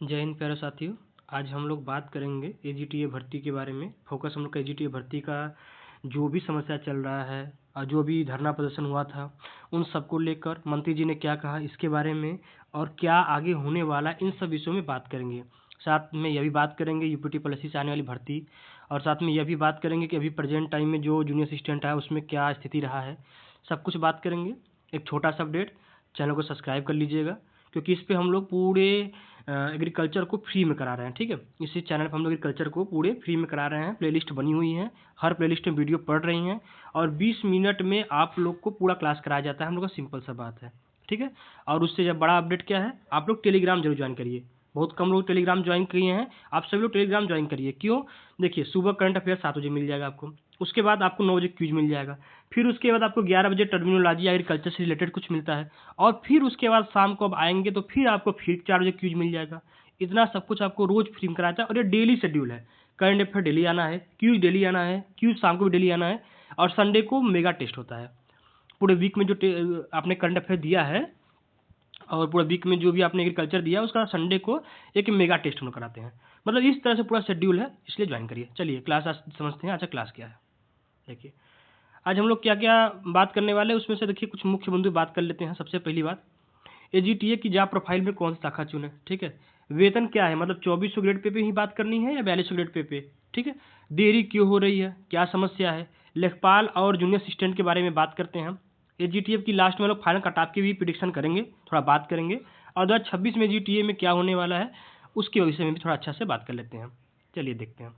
जय हिंद प्यारे साथियों। आज हम लोग बात करेंगे एजीटीए भर्ती के बारे में। फोकस हम लोग का एजीटीए भर्ती का जो भी समस्या चल रहा है और जो भी धरना प्रदर्शन हुआ था उन सबको लेकर मंत्री जी ने क्या कहा इसके बारे में और क्या आगे होने वाला, इन सब विषयों में बात करेंगे। साथ में यह भी बात करेंगे यूपीटी पॉलिसी से आने वाली भर्ती, और साथ में यह भी बात करेंगे कि अभी प्रेजेंट टाइम में जो जूनियर असिस्टेंट है उसमें क्या स्थिति रहा है। सब कुछ बात करेंगे। एक छोटा सा अपडेट, चैनल को सब्सक्राइब कर लीजिएगा क्योंकि इस पे हम लोग पूरे एग्रीकल्चर को फ्री में करा रहे हैं। ठीक है, इसी चैनल पर हम लोग एग्रीकल्चर को पूरे फ्री में करा रहे हैं। प्लेलिस्ट बनी हुई है, हर प्लेलिस्ट में वीडियो पढ़ रही हैं और 20 मिनट में आप लोग को पूरा क्लास कराया जाता है। हम लोग का सिंपल सा बात है। ठीक है, और उससे जब बड़ा अपडेट क्या है, आप लोग टेलीग्राम जरूर ज्वाइन करिए। बहुत कम लोग टेलीग्राम ज्वाइन किए हैं, आप सभी लोग टेलीग्राम ज्वाइन करिए। क्यों? देखिए, सुबह करंट अफेयर 7 बजे मिल जाएगा आपको, उसके बाद आपको 9 बजे क्यूज मिल जाएगा, फिर उसके बाद आपको 11 बजे टर्मिनोलॉजी एग्रीकल्चर से रिलेटेड कुछ मिलता है, और फिर उसके बाद शाम को अब आएंगे तो फिर आपको फिर 4 बजे क्यूज मिल जाएगा। इतना सब कुछ आपको रोज फ्री में कराता है और ये डेली शेड्यूल है। करंट अफेयर डेली आना है, क्यूज डेली आना है, क्यूज शाम को भी डेली आना है, और संडे को मेगा टेस्ट होता है। पूरे वीक में जो आपने करंट अफेयर दिया है और पूरे वीक में जो भी आपने एग्रीकल्चर दिया है उसका संडे को एक मेगा टेस्ट हम लोग कराते हैं। मतलब इस तरह से पूरा शेड्यूल है, इसलिए ज्वाइन करिए। चलिए क्लास आज समझते हैं। अच्छा, क्लास क्या है देखिए। आज हम लोग क्या क्या बात करने वाले हैं उसमें से देखिए कुछ मुख्य बिंदु बात कर लेते हैं। सबसे पहली बात, एजीटीए की जॉब प्रोफाइल में कौन सी शाखा चुने। ठीक है, वेतन क्या है, मतलब 2400 ग्रेड पे ही बात करनी है या 4200 ग्रेड पे। ठीक है, देरी क्यों हो रही है, क्या समस्या है, लेखपाल और जूनियर असिस्टेंट के बारे में बात करते हैं हम। एजीटीए की लास्ट में लोग फाइनल कट ऑफ की भी प्रिडिक्शन करेंगे, थोड़ा बात करेंगे, और 2026 में एजीटीए में क्या होने वाला है उसके विषय में भी थोड़ा अच्छा से बात कर लेते हैं। चलिए देखते हैं।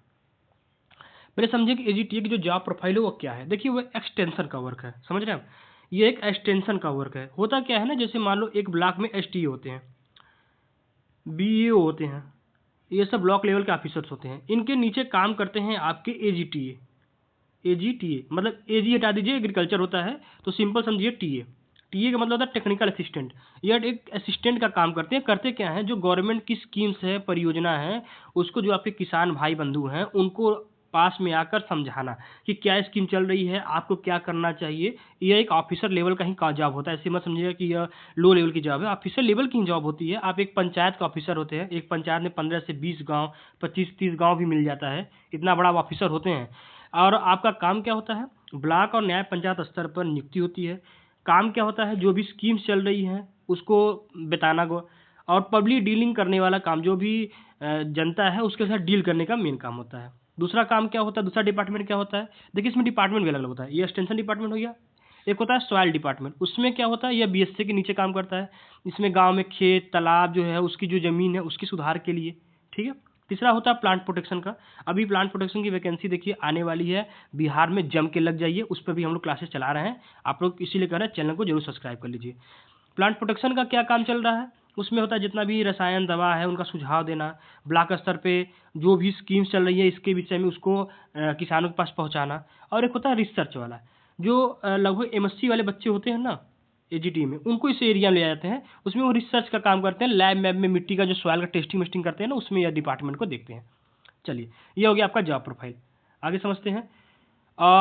पहले समझिए कि एजीटीए की जो जॉब प्रोफाइल है वो क्या है। देखिए, वो एक्सटेंशन का वर्क है, समझ रहे हैं आप। ये एक एक्सटेंशन का वर्क है। होता क्या है ना, जैसे मान लो एक ब्लॉक में एसटीए होते हैं, बीईओ होते हैं, ये सब ब्लॉक लेवल के ऑफिसर्स होते हैं। इनके नीचे काम करते हैं आपके एजीटीए। एजीटीए मतलब एजी हटा दीजिए, एग्रीकल्चर होता है तो सिंपल समझिए टीए। टीए का मतलब होता है टेक्निकल असिस्टेंट। ये एक असिस्टेंट का काम करते हैं। करते क्या है, जो गवर्नमेंट की स्कीम्स है, परियोजना है, उसको जो आपके किसान भाई बंधु हैं उनको पास में आकर समझाना कि क्या स्कीम चल रही है, आपको क्या करना चाहिए। यह एक ऑफिसर लेवल का ही जॉब होता है। ऐसे मत समझिएगा कि यह लो लेवल की जॉब है, ऑफिसर लेवल की जॉब होती है। आप एक पंचायत का ऑफिसर होते हैं, एक पंचायत में 15 से 20 गाँव, 25-30 गाँव भी मिल जाता है, इतना बड़ा ऑफिसर होते हैं। और आपका काम क्या होता है, ब्लॉक और न्याय पंचायत स्तर पर नियुक्ति होती है। काम क्या होता है, जो भी स्कीम्स चल रही हैं उसको बताना गो, और पब्लिक डीलिंग करने वाला काम, जो भी जनता है उसके साथ डील करने का मेन काम होता है। दूसरा काम क्या होता है, दूसरा डिपार्टमेंट क्या होता है, देखिए इसमें डिपार्टमेंट भी अलग अलग होता है। ये एक्सटेंशन डिपार्टमेंट हो गया। एक होता है सॉइल डिपार्टमेंट, उसमें क्या होता है, यह बीएससी के नीचे काम करता है। इसमें गांव में खेत तालाब जो है उसकी जो ज़मीन है उसकी सुधार के लिए। ठीक है। तीसरा होता है प्लांट प्रोटेक्शन का। अभी प्लांट प्रोटेक्शन की वैकेंसी देखिए आने वाली है, बिहार में जम के लग जाइए, उस पर भी हम लोग क्लासेस चला रहे हैं। आप लोग इसीलिए कह रहे हैं, चैनल को जरूर सब्सक्राइब कर लीजिए। प्लांट प्रोटेक्शन का क्या काम चल रहा है, उसमें होता है जितना भी रसायन दवा है उनका सुझाव देना, ब्लॉक स्तर पे जो भी स्कीम्स चल रही है इसके विषय में उसको किसानों के पास पहुंचाना। और एक होता है रिसर्च वाला, जो लगभग एमएससी वाले बच्चे होते हैं ना एजीटी में, उनको इस एरिया में ले जाते हैं, उसमें वो रिसर्च का काम करते हैं। लैब में मिट्टी का जो सॉइल का टेस्टिंग वेस्टिंग करते हैं ना, उसमें यह डिपार्टमेंट को देखते हैं। चलिए, ये हो गया आपका जॉब प्रोफाइल। आगे समझते हैं।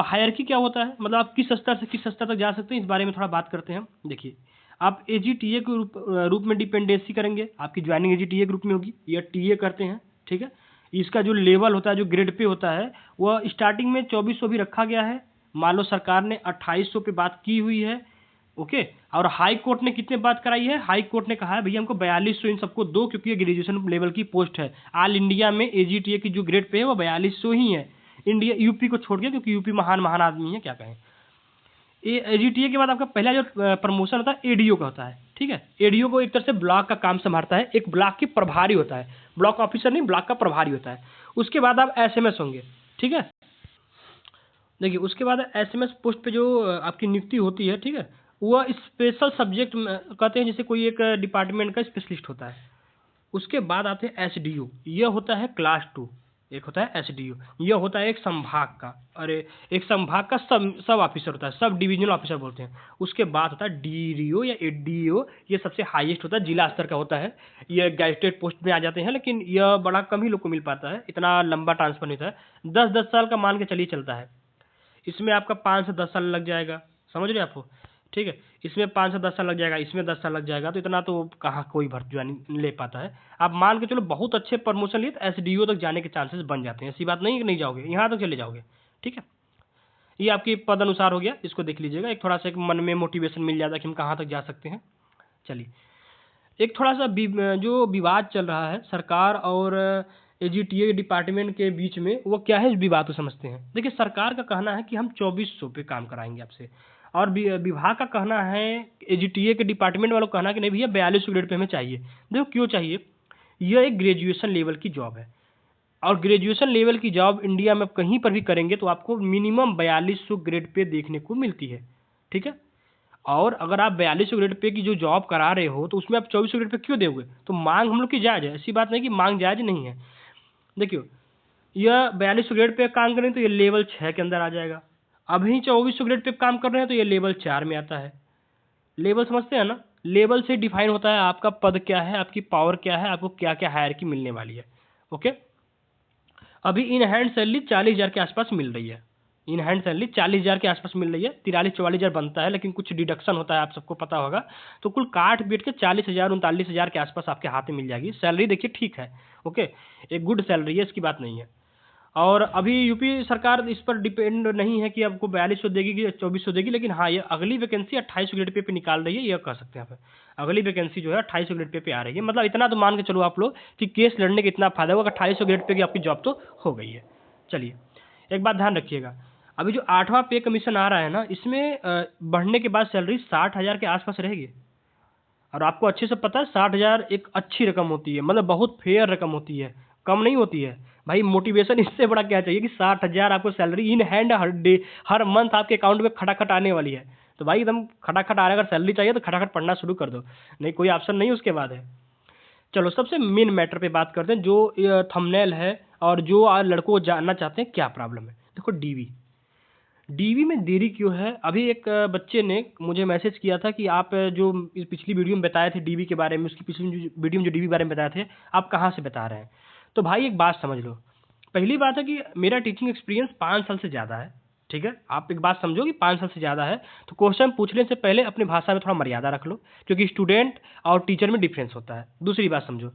हायरकी क्या होता है, मतलब आप किस स्तर से किस स्तर तक जा सकते हैं, इस बारे में थोड़ा बात करते हैं। देखिए, आप एजीटीए के रूप में डिपेंडेंसी करेंगे, आपकी ज्वाइनिंग एजीटीए ग्रुप में होगी, या टीए करते हैं। ठीक है, इसका जो लेवल होता है, जो ग्रेड पे होता है, वह स्टार्टिंग में 2400 भी रखा गया है। मान लो सरकार ने 2800 पे बात की हुई है। ओके, और हाई कोर्ट ने कितने बात कराई है, हाई कोर्ट ने कहा है भैया हमको 4200 इन सबको दो, क्योंकि ये ग्रेजुएशन लेवल की पोस्ट है। ऑल इंडिया में एजीटीए की जो ग्रेड पे है वो 4200 ही है, इंडिया यूपी को छोड़ के, क्योंकि यूपी महान महान आदमी है, क्या कहें। एजीटीए के बाद आपका पहला जो प्रमोशन होता है एडीओ का होता है। ठीक है, एडीओ को एक तरह से ब्लॉक का काम संभालता है, एक ब्लॉक की प्रभारी होता है, ब्लॉक ऑफिसर नहीं, ब्लॉक का प्रभारी होता है। उसके बाद आप एसएमएस होंगे। ठीक है, देखिए उसके बाद एसएमएस पोस्ट पे जो आपकी नियुक्ति होती है, ठीक है, वह स्पेशल सब्जेक्ट कहते हैं, जैसे कोई एक डिपार्टमेंट का स्पेशलिस्ट होता है। उसके बाद आते हैं एसडीओ, यह होता है क्लास 2। एक होता है एसडीओ, यह होता है एक संभाग का, अरे एक संभाग का सब ऑफिसर होता है, सब डिविजनल ऑफिसर बोलते हैं। उसके बाद होता है डीडीओ या एडीओ, ये सबसे हाईएस्ट होता है, जिला स्तर का होता है। ये गैजेटेड पोस्ट में आ जाते हैं, लेकिन यह बड़ा कम ही लोग को मिल पाता है, इतना लंबा ट्रांसफर नहीं होता है। 10-10 साल का मान के चलिए चलता है, इसमें आपका 5 से 10 साल लग जाएगा, समझ रहे हैं आपको। ठीक है। इसमें 5 से 10 साल लग जाएगा, इसमें 10 साल लग जाएगा, तो इतना तो कहाँ कोई भर्ती ज्वाइनिंग ले पाता है। आप मान के चलो बहुत अच्छे प्रमोशन लिए तो एसडीओ तक जाने के चांसेस बन जाते हैं। ऐसी बात नहीं कि नहीं जाओगे, यहाँ तक चले जाओगे। ठीक है, ये आपकी पद अनुसार हो गया, इसको देख लीजिएगा। एक थोड़ा सा एक मन में मोटिवेशन मिल जाता है कि हम कहाँ तक जा सकते हैं। चलिए, एक थोड़ा सा जो विवाद चल रहा है सरकार और एजीटीए डिपार्टमेंट के बीच में, वो क्या है, इस विवाद को समझते हैं। देखिए, सरकार का कहना है कि हम 2400 पे काम कराएंगे आपसे, और विभाग का कहना है, एजीटीए के डिपार्टमेंट वालों का कहना है कि नहीं भैया 4200 ग्रेड पे हमें चाहिए। देखो क्यों चाहिए, यह एक ग्रेजुएशन लेवल की जॉब है, और ग्रेजुएशन लेवल की जॉब इंडिया में कहीं पर भी करेंगे तो आपको मिनिमम 4200 ग्रेड पे देखने को मिलती है। ठीक है, और अगर आप 4200 ग्रेड पे की जो जॉब करा रहे हो तो उसमें आप 2400 ग्रेड पे क्यों दोगे? तो मांग हम लोग की जायज़ है, ऐसी बात नहीं कि मांग जायज़ नहीं है। देखियो, यह 4200 ग्रेड पे काम करें तो ये लेवल 6 के अंदर आ जाएगा। अभी 2400 ग्रेड पे काम कर रहे हैं तो ये लेवल 4 में आता है। लेवल समझते हैं ना, लेवल से डिफाइन होता है आपका पद क्या है, आपकी पावर क्या है, आपको क्या क्या हायरार्की मिलने वाली है। ओके, अभी इन हैंड सैलरी 40,000 के आसपास मिल रही है। इन हैंड सैलरी 40,000 के आसपास मिल रही है। 43-44,000 बनता है, लेकिन कुछ डिडक्शन होता है, आप सबको पता होगा। तो कुल काट पीट के 40,000-39,000 के आसपास आपके हाथ में मिल जाएगी। सैलरी देखिए ठीक है, ओके, एक गुड सैलरी है, इसकी बात नहीं है। और अभी यूपी सरकार इस पर डिपेंड नहीं है कि आपको 4200 देगी कि 2400 देगी, लेकिन हाँ, ये अगली वैकेंसी 2800 ग्रेड पे निकाल रही है, यह कह सकते हैं आप। अगली वैकेंसी जो है 2800 ग्रेड पे आ रही है। मतलब इतना तो मान के चलो आप लोग कि केस लड़ने का इतना फायदा होगा कि 2800 ग्रेड पे की आपकी जॉब तो हो गई है। चलिए, एक बात ध्यान रखिएगा, अभी जो 8वां पे कमीशन आ रहा है ना, इसमें बढ़ने के बाद सैलरी 60,000 के आसपास रहेगी। और आपको अच्छे से पता है 60,000 एक अच्छी रकम होती है, मतलब बहुत फेयर रकम होती है, कम नहीं होती है भाई। मोटिवेशन इससे बड़ा क्या चाहिए कि 60,000 आपको salary in hand her day, her month आपके अकाउंट में खटाखट आने वाली है। तो भाई एकदम खटाखट आ रहा है, अगर सैलरी चाहिए तो खटाखट पढ़ना शुरू कर दो, नहीं कोई ऑप्शन नहीं उसके बाद है। चलो, सबसे मेन मैटर पे बात करते हैं, जो थंबनेल है और जो लड़कों को जानना चाहते हैं क्या प्रॉब्लम है। देखो, डीवी में देरी क्यों है। अभी एक बच्चे ने मुझे मैसेज किया था कि आप जो इस पिछली वीडियो में बताए थे डीवी के बारे में, उसकी पिछली वीडियो में जो डीवी के बारे में बताए थे, आप कहाँ से बता रहे हैं। तो भाई एक बात समझ लो, पहली बात है कि मेरा टीचिंग एक्सपीरियंस 5 साल से ज़्यादा है। ठीक है, आप एक बात समझो कि 5 साल से ज़्यादा है, तो क्वेश्चन पूछने से पहले अपनी भाषा में थोड़ा मर्यादा रख लो, क्योंकि स्टूडेंट और टीचर में डिफरेंस होता है। दूसरी बात समझो,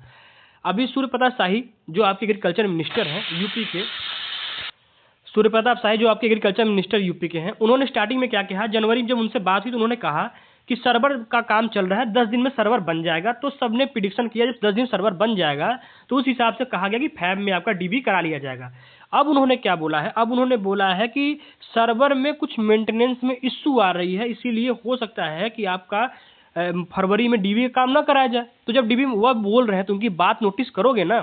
अभी सूर्य प्रताप शाही जो आपके एग्रीकल्चर मिनिस्टर हैं यूपी के, सूर्य प्रताप शाही जो आपके एग्रीकल्चर मिनिस्टर यूपी के हैं, उन्होंने स्टार्टिंग में क्या कहा, जनवरी में जब उनसे बात हुई तो उन्होंने कहा कि सर्वर का काम चल रहा है, 10 दिन में सर्वर बन जाएगा। तो सबने प्रिडिक्शन किया जब 10 दिन सर्वर बन जाएगा तो उस हिसाब से कहा गया कि फैब में आपका डीबी करा लिया जाएगा। अब उन्होंने क्या बोला है, अब उन्होंने बोला है कि सर्वर में कुछ मेंटेनेंस में इश्यू आ रही है, इसीलिए हो सकता है कि आपका फरवरी में डीबी का काम ना कराया जाए। तो जब डीबी वह बोल रहे हैं तो उनकी बात नोटिस करोगे ना,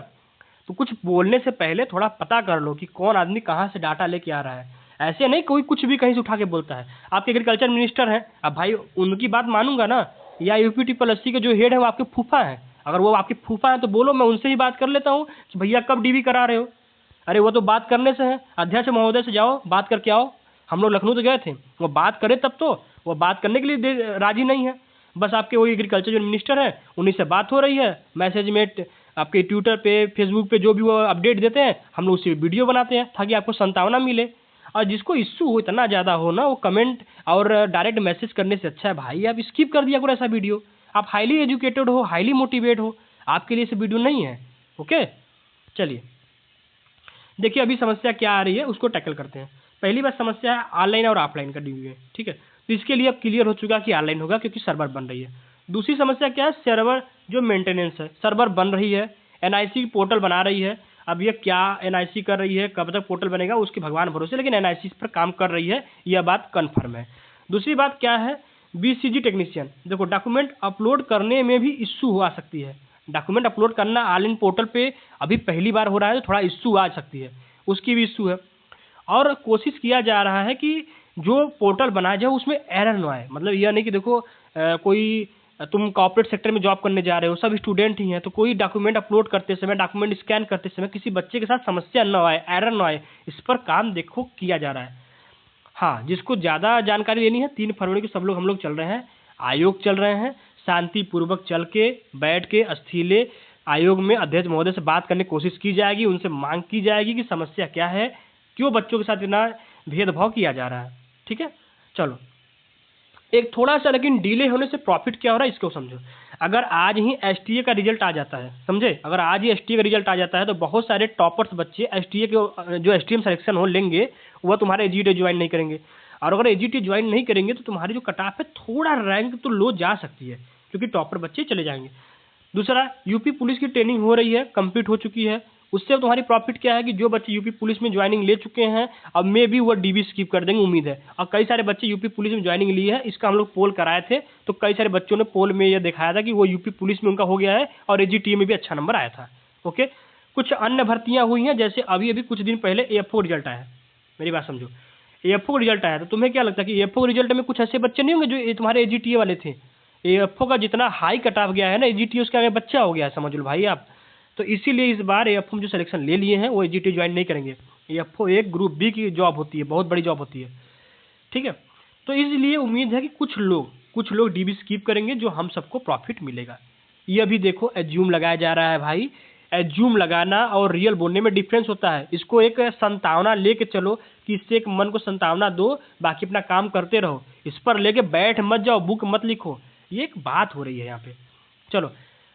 तो कुछ बोलने से पहले थोड़ा पता कर लो कि कौन आदमी कहाँ से डाटा लेके आ रहा है। ऐसे नहीं कोई कुछ भी कहीं से उठा के बोलता है। आपके एग्रीकल्चर मिनिस्टर हैं, अब भाई उनकी बात मानूंगा ना, या यूपी के जो हेड है वो आपके फूफा हैं, अगर वो आपके फूफा हैं तो बोलो, मैं उनसे ही बात कर लेता हूँ कि भैया कब डीबी करा रहे हो। अरे वो तो बात करने से है, अध्यक्ष महोदय से जाओ बात करके आओ। हम लोग लखनऊ तो गए थे, वो बात करे तब तो, वो बात करने के लिए राजी नहीं है। बस आपके वही एग्रीकल्चर जो मिनिस्टर है उन्हीं से बात हो रही है, मैसेज में आपके ट्विटर पे, फेसबुक पे जो भी वो अपडेट देते हैं, हम लोग उसी वीडियो बनाते हैं ताकि आपको संतावना मिले। और जिसको इश्यू हो इतना ज़्यादा हो ना, वो कमेंट और डायरेक्ट मैसेज करने से अच्छा है भाई आप स्किप कर दिया करो ऐसा वीडियो। आप हाईली एजुकेटेड हो, हाईली मोटिवेट हो, आपके लिए ऐसे वीडियो नहीं है। ओके, चलिए देखिए अभी समस्या क्या आ रही है उसको टैकल करते हैं। पहली बात समस्या है ऑनलाइन और ऑफलाइन का डीबी है। ठीक है, तो इसके लिए अब क्लियर हो चुका कि ऑनलाइन होगा क्योंकि सर्वर बन रही है। दूसरी समस्या क्या है, सर्वर जो मेंटेनेंस है, सर्वर बन रही है, एनआईसी पोर्टल बना रही है। अब ये क्या एनआईसी कर रही है, कब तक पोर्टल बनेगा उसके भगवान भरोसे, लेकिन एनआईसी पर काम कर रही है, यह बात कन्फर्म है। दूसरी बात क्या है, बीसीजी टेक्नीशियन, देखो डॉक्यूमेंट अपलोड करने में भी इश्यू आ सकती है। डॉक्यूमेंट अपलोड करना ऑनलाइन पोर्टल पे अभी पहली बार हो रहा है तो थोड़ा इश्यू आ सकती है, उसकी भी इश्यू है। और कोशिश किया जा रहा है कि जो पोर्टल बनाया जाए उसमें एरर ना आए। मतलब यह नहीं कि देखो कोई तुम कॉर्पोरेट सेक्टर में जॉब करने जा रहे हो, सब स्टूडेंट ही हैं, तो कोई डॉक्यूमेंट अपलोड करते समय, डॉक्यूमेंट स्कैन करते समय किसी बच्चे के साथ समस्या न आए, एरर न आए, इस पर काम देखो किया जा रहा है। हाँ, जिसको ज़्यादा जानकारी लेनी है 3 फरवरी को सब लोग हम लोग चल रहे हैं, आयोग चल रहे हैं, शांतिपूर्वक चल के बैठ के स्थीले आयोग में अध्यक्ष महोदय से बात करने की कोशिश की जाएगी, उनसे मांग की जाएगी कि समस्या क्या है, क्यों बच्चों के साथ इतना भेदभाव किया जा रहा है। ठीक है, चलो एक थोड़ा सा लेकिन डिले होने से प्रॉफिट क्या हो रहा है इसको समझो। अगर आज ही एसटीए का रिजल्ट आ जाता है, समझे, अगर आज ही एसटीए का रिजल्ट आ जाता है तो बहुत सारे टॉपर्स बच्चे एसटीए के जो एसटीएम सिलेक्शन हो लेंगे वह तुम्हारे एजीटी ज्वाइन नहीं करेंगे, और अगर एजीटी ज्वाइन नहीं करेंगे तो तुम्हारी जो कट ऑफ है थोड़ा रैंक तो लो जा सकती है, क्योंकि टॉपर बच्चे चले जाएंगे। दूसरा, यूपी पुलिस की ट्रेनिंग हो रही है, कंप्लीट हो चुकी है, उससे तुम्हारी प्रॉफिट क्या है कि जो बच्चे यूपी पुलिस में ज्वाइनिंग ले चुके हैं अब मे भी वो डीबी स्किप कर देंगे, उम्मीद है। और कई सारे बच्चे यूपी पुलिस में ज्वाइनिंग ली है, इसका हम लोग पोल कराए थे, तो कई सारे बच्चों ने पोल में ये दिखाया था कि वो यूपी पुलिस में उनका हो गया है और एजीटी में भी अच्छा नंबर आया था। ओके, कुछ अन्य भर्तियां हुई हैं, जैसे अभी अभी कुछ दिन पहले एएफओ रिजल्ट आया है, मेरी बात समझो, एएफओ रिजल्ट आया, तो तुम्हें क्या लगता है कि एएफओ रिजल्ट में कुछ ऐसे बच्चे नहीं होंगे जो तुम्हारे एजीटीए वाले थे? एएफओ का जितना हाई कट ऑफ गया है ना, एजीटी उसके आगे बच्चा हो गया है, समझ लो भाई आप। तो इसीलिए इस बार एएफओ में जो सिलेक्शन ले लिए हैं वो एजीटी ज्वाइन नहीं करेंगे। एएफओ एक ग्रुप बी की जॉब होती है, बहुत बड़ी जॉब होती है, ठीक है। तो इसलिए उम्मीद है कि कुछ लोग डीबी स्किप करेंगे, जो हम सबको प्रॉफिट मिलेगा। ये अभी देखो एज्यूम लगाया जा रहा है भाई, एज्यूम लगाना और रियल बोलने में डिफरेंस होता है। इसको एक संतावना लेके चलो कि इससे एक मन को संतावना दो, बाकी अपना काम करते रहो, इस पर लेके बैठ मत जाओ, बुक मत लिखो, ये एक बात हो रही है यहाँ पे। चलो,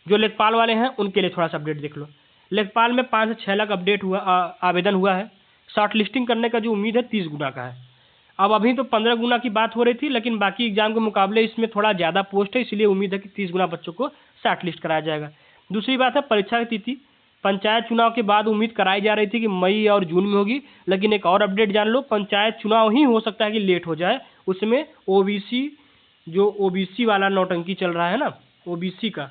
जो लेखपाल वाले हैं उनके लिए थोड़ा सा अपडेट देख लो। लेखपाल में 5 से 6 लाख अपडेट हुआ, आवेदन हुआ है। शॉर्ट लिस्टिंग करने का जो उम्मीद है 30 गुना का है। अब अभी तो 15 गुना की बात हो रही थी, लेकिन बाकी एग्जाम के मुकाबले इसमें थोड़ा ज़्यादा पोस्ट है, इसलिए उम्मीद है कि 30 गुना बच्चों को शॉर्ट लिस्ट कराया जाएगा। दूसरी बात है परीक्षा की तिथि, पंचायत चुनाव के बाद उम्मीद कराई जा रही थी कि मई और जून में होगी, लेकिन एक और अपडेट जान लो, पंचायत चुनाव ही हो सकता है कि लेट हो जाए। उसमें ओबीसी, जो ओबीसी वाला नौटंकी चल रहा है ना, ओबीसी का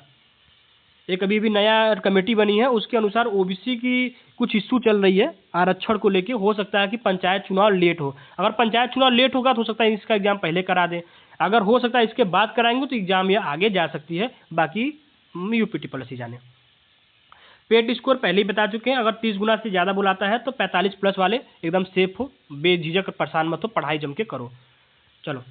एक अभी भी नया कमेटी बनी है, उसके अनुसार ओबीसी की कुछ इश्यू चल रही है आरक्षण को लेके, हो सकता है कि पंचायत चुनाव लेट हो। अगर पंचायत चुनाव लेट होगा तो हो सकता है इसका एग्जाम पहले करा दें, अगर हो सकता है इसके बाद कराएंगे तो एग्जाम ये आगे जा सकती है, बाकी यूपीटी पॉलिसी जाने। पेट स्कोर पहले ही बता चुके हैं, अगर 30 गुना से ज़्यादा बुलाता है तो 45 प्लस वाले एकदम सेफ हो, बेझिझक परेशान मत हो, पढ़ाई जम के करो। चलो,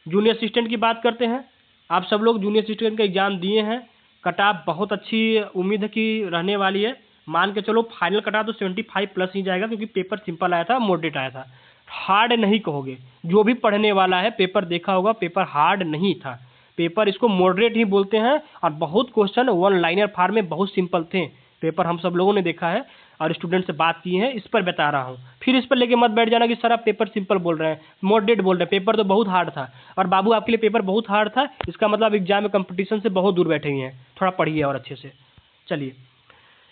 जूनियर असिस्टेंट की बात करते हैं। आप सब लोग जूनियर असिस्टेंट का एग्जाम दिए हैं, कट ऑफ बहुत अच्छी उम्मीद है कि रहने वाली है। मान के चलो फाइनल कट ऑफ तो 75 प्लस ही जाएगा, क्योंकि पेपर सिंपल आया था, मॉडरेट आया था। हार्ड नहीं कहोगे, जो भी पढ़ने वाला है पेपर देखा होगा, पेपर हार्ड नहीं था, पेपर इसको मॉडरेट ही बोलते हैं। और बहुत क्वेश्चन वन लाइनर फॉर्म में बहुत सिंपल थे, पेपर हम सब लोगों ने देखा है और स्टूडेंट से बात की है, इस पर बता रहा हूँ। फिर इस पर लेके मत बैठ जाना कि सर आप पेपर सिंपल बोल रहे हैं, मॉडरेट बोल रहे हैं, पेपर तो बहुत हार्ड था। और बाबू आपके लिए पेपर बहुत हार्ड था, इसका मतलब एग्जाम में कंपटीशन से बहुत दूर बैठे हुए हैं, थोड़ा पढ़िए और अच्छे से। चलिए,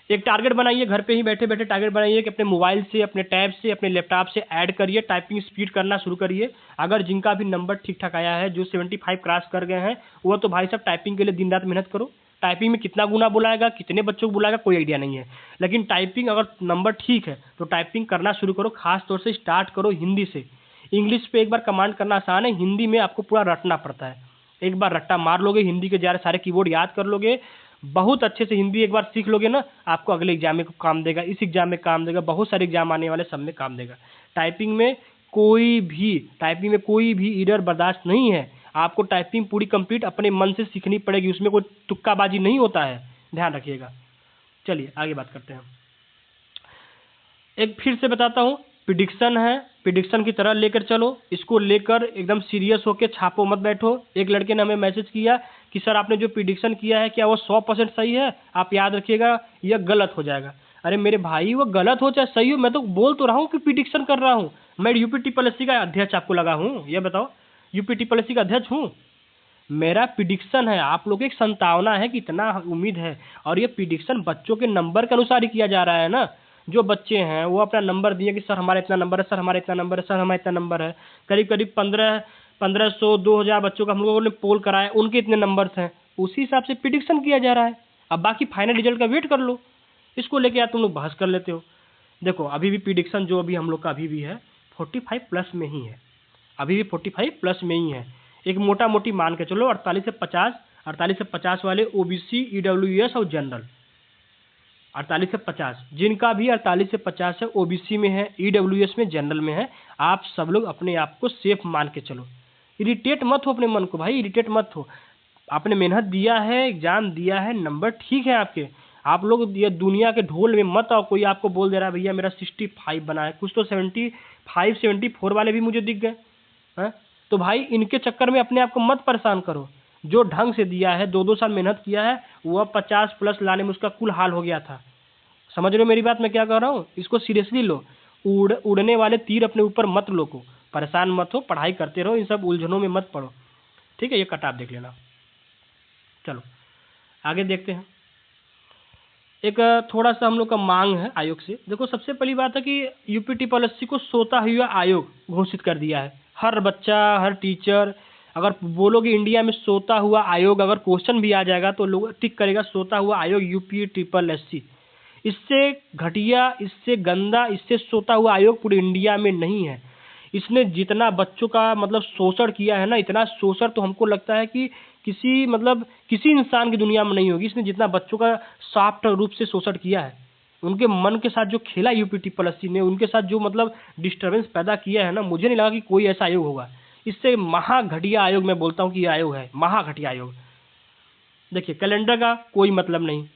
एक टारगेट बनाइए, घर पे ही बैठे बैठे टारगेट बनाइए कि अपने मोबाइल से, अपने टैब से, अपने लैपटॉप से ऐड करिए, टाइपिंग स्पीड करना शुरू करिए। अगर जिनका भी नंबर ठीक ठाक आया है, जो 75 क्रॉस कर गए हैं, वो तो भाई साहब टाइपिंग के लिए दिन रात मेहनत करो। टाइपिंग में कितना गुना बुलाएगा, कितने बच्चों को बुलाएगा, कोई आइडिया नहीं है, लेकिन टाइपिंग अगर नंबर ठीक है तो टाइपिंग करना शुरू करो। खास तौर से स्टार्ट करो हिंदी से। इंग्लिश पे एक बार कमांड करना आसान है, हिंदी में आपको पूरा रटना पड़ता है। एक बार रट्टा मार लोगे, हिंदी के सारे कीबोर्ड याद कर लोगे, बहुत अच्छे से हिंदी एक बार सीख लोगे ना, आपको अगले एग्जाम में काम देगा, इस एग्जाम में काम देगा, बहुत सारे एग्जाम आने वाले सब में काम देगा। टाइपिंग में कोई भी एरर बर्दाश्त नहीं है। आपको टाइपिंग पूरी कंप्लीट अपने मन से सीखनी पड़ेगी, उसमें कोई तुक्काबाजी नहीं होता है, ध्यान रखिएगा। चलिए आगे बात करते हैं। एक फिर से बताता हूँ, प्रिडिक्शन है, प्रिडिक्शन की तरह लेकर चलो, इसको लेकर एकदम सीरियस होकर छापो मत बैठो। एक लड़के ने हमें मैसेज किया कि सर आपने जो प्रिडिक्शन किया है क्या वो 100% सही है? आप याद रखिएगा यह गलत हो जाएगा। अरे मेरे भाई, वो गलत हो चाहे सही हो, मैं तो बोल तो रहा हूँ कि प्रिडिक्शन कर रहा हूँ। मैं यूपीटी पॉलिसी का अध्यक्ष आपको लगा हूँ? ये बताओ, यूपीटी पॉलिसी का अध्यक्ष हूँ? मेरा प्रिडिक्शन है, आप लोग एक संतावना है कि इतना उम्मीद है, और ये प्रिडिक्शन बच्चों के नंबर के अनुसार ही किया जा रहा है ना। जो बच्चे हैं वो अपना नंबर दिए कि सर हमारा इतना नंबर है, सर हमारा इतना नंबर है, सर हमारा इतना नंबर है। करीब करीब 1500 2000 बच्चों का हम लोगों ने पोल कराया, उनके इतने नंबर्स हैं, उसी हिसाब से प्रिडिक्शन किया जा रहा है। अब बाकी फाइनल रिजल्ट का वेट कर लो, इसको लेके यार तुम लोग बहस कर लेते हो। देखो अभी भी प्रिडिक्शन जो अभी हम लोग का अभी भी है 45 प्लस में ही है, अभी भी 45 प्लस में ही है। एक मोटा मोटी मान के चलो 48 से 50 वाले ओबीसी, ईडब्ल्यूएस और जनरल, 48 से 50 जिनका भी 48 से 50 है, ओबीसी में है, ईडब्ल्यूएस में, जनरल में है, आप सब लोग अपने आप को सेफ मान के चलो। इरिटेट मत हो अपने मन को भाई, इरिटेट मत हो। आपने मेहनत दिया है, एग्जाम दिया है, नंबर ठीक है आपके। आप लोग ये दुनिया के ढोल में मत आओ, कोई आपको बोल दे रहा है भैया मेरा 65 बना है, कुछ तो 75 74 वाले भी मुझे दिख गए हैं। तो भाई इनके चक्कर में अपने आप को मत परेशान करो। जो ढंग से दिया है, 2-2 साल मेहनत किया है, वह 50 प्लस लाने में उसका कुल हाल हो गया था। समझ रहे हो मेरी बात मैं क्या कह रहा हूँ? इसको सीरियसली लो। उड़ने वाले तीर अपने ऊपर मत लोको, परेशान मत हो, पढ़ाई करते रहो, इन सब उलझनों में मत पड़ो, ठीक है? ये कट आप देख लेना। चलो आगे देखते हैं। एक थोड़ा सा हम लोग का मांग है आयोग से। देखो सबसे पहली बात है कि यूपी पॉलिसी को सोता हुआ आयोग घोषित कर दिया है। हर बच्चा, हर टीचर अगर बोलोगे इंडिया में सोता हुआ आयोग, अगर क्वेश्चन भी आ जाएगा तो लोग टिक करेगा सोता हुआ आयोग UPSS। इससे घटिया, इससे गंदा, इससे सोता हुआ आयोग पूरे इंडिया में नहीं है। इसने जितना बच्चों का मतलब शोषण किया है ना, इतना शोषण तो हमको लगता है कि किसी इंसान की दुनिया में नहीं होगी। इसने जितना बच्चों का सॉफ्ट रूप से शोषण किया है, उनके मन के साथ जो खेला UPSS ने, उनके साथ जो मतलब डिस्टर्बेंस पैदा किया है ना, मुझे नहीं लगा कि कोई ऐसा आयोग होगा। इससे महाघटिया आयोग मैं बोलता हूँ कि ये आयोग है, महाघटिया आयोग। देखिए कैलेंडर का कोई मतलब नहीं,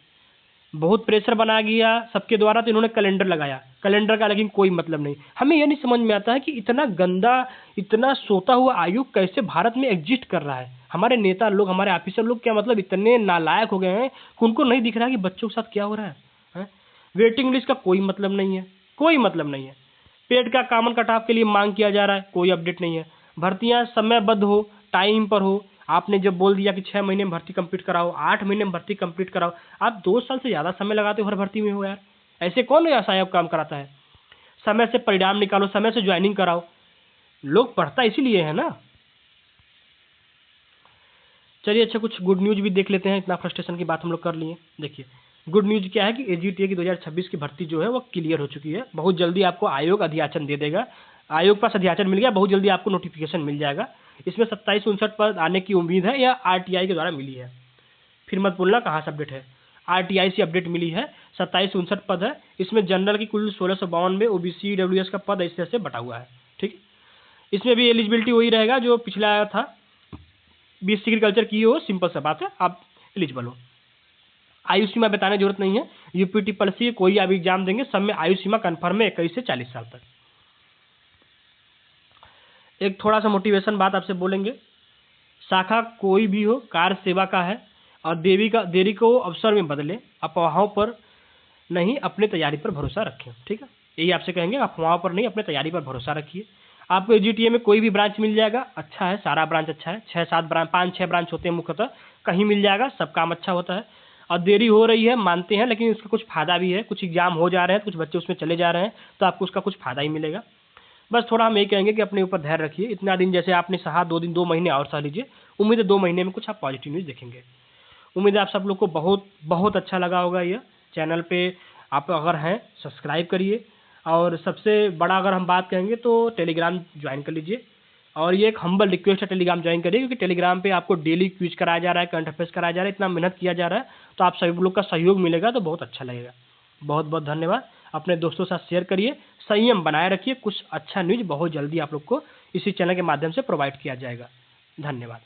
बहुत प्रेशर बना गया सबके द्वारा तो इन्होंने कैलेंडर लगाया, कैलेंडर का लेकिन कोई मतलब नहीं। हमें यह नहीं समझ में आता है कि इतना गंदा, इतना सोता हुआ आयोग कैसे भारत में एग्जिस्ट कर रहा है। हमारे नेता लोग, हमारे ऑफिसर लोग क्या मतलब इतने नालायक हो गए हैं कि उनको नहीं दिख रहा कि बच्चों के साथ क्या हो रहा है? वेटिंग लिस्ट का कोई मतलब नहीं है, कोई मतलब नहीं है। पेड का कॉमन कट ऑफ के लिए मांग किया जा रहा है, कोई अपडेट नहीं है। भर्तियां समयबद्ध हो, टाइम पर हो। आपने जब बोल दिया कि 6 महीने में भर्ती कंप्लीट कराओ, 8 महीने में भर्ती कंप्लीट कराओ, आप 2 साल से ज़्यादा समय लगाते हो हर भर्ती में हो यार। ऐसे कौन ऐसा आयोग काम कराता है? समय से परिणाम निकालो, समय से ज्वाइनिंग कराओ। लोग पढ़ता इसीलिए है ना। चलिए अच्छा कुछ गुड न्यूज भी देख लेते हैं, इतना फ्रस्ट्रेशन की बात हम लोग कर लिए। देखिए गुड न्यूज क्या है कि AGTA की 2026 की भर्ती जो है वो क्लियर हो चुकी है। बहुत जल्दी आपको आयोग अधियाचन दे देगा। आयोग पास अधियाचन मिल गया, बहुत जल्दी आपको नोटिफिकेशन मिल जाएगा। इसमें 27-59 पद आने की उम्मीद है, या RTI के द्वारा मिली है। फिर मत बोलना कहाँ से अपडेट है, RTI से अपडेट मिली है। 27-59 पद है। इसमें जनरल की कुल 1692, OBC EWS का पद ऐसे ऐसे बटा हुआ है, ठीक है। इसमें भी एलिजिबिलिटी वही रहेगा जो पिछला आया था, BSc एग्रीकल्चर की हो, सिंपल सा बात है, आप एलिजिबल हो। आयु सीमा बताने की जरूरत नहीं है, यूपीटी पॉलिसी कोई आप एग्जाम देंगे सब में आयु सीमा कन्फर्म है 21 से 40 साल तक। एक थोड़ा सा मोटिवेशन बात आपसे बोलेंगे, शाखा कोई भी हो, कार्य सेवा का है और देरी को अवसर में बदले, अफवाहों पर नहीं अपने तैयारी पर भरोसा रखें, ठीक है। यही आपसे कहेंगे, अफवाहों पर नहीं अपने तैयारी पर भरोसा रखिए। आपको AGTA में कोई भी ब्रांच मिल जाएगा, अच्छा है, सारा ब्रांच अच्छा है। 6-7 ब्रांच, 5-6 ब्रांच होते हैं मुख्यतः, कहीं मिल जाएगा, सब काम अच्छा होता है। और देरी हो रही है मानते हैं, लेकिन इसका कुछ फायदा भी है। कुछ एग्जाम हो जा रहे हैं, कुछ बच्चे उसमें चले जा रहे हैं, तो आपको उसका कुछ फायदा ही मिलेगा। बस थोड़ा हम यही कहेंगे कि अपने ऊपर धैर्य रखिए। इतना दिन जैसे आपने सहा, 2 दिन 2 महीने और सह लीजिए। उम्मीद है 2 महीने में कुछ आप पॉजिटिव न्यूज़ देखेंगे। उम्मीद है आप सब लोग को बहुत बहुत अच्छा लगा होगा। यह चैनल पे आप अगर हैं सब्सक्राइब करिए, और सबसे बड़ा अगर हम बात कहेंगे तो टेलीग्राम ज्वाइन कर लीजिए। और ये एक हम्बल रिक्वेस्ट है, टेलीग्राम ज्वाइन करिए, क्योंकि टेलीग्राम पे आपको डेली क्विज कराया जा रहा है, करंट अफेयर्स कराया जा रहा है, इतना मेहनत किया जा रहा है, तो आप सभी लोग का सहयोग मिलेगा तो बहुत अच्छा लगेगा। बहुत बहुत धन्यवाद। अपने दोस्तों के साथ शेयर करिए, संयम बनाए रखिए। कुछ अच्छा न्यूज़ बहुत जल्दी आप लोग को इसी चैनल के माध्यम से प्रोवाइड किया जाएगा। धन्यवाद।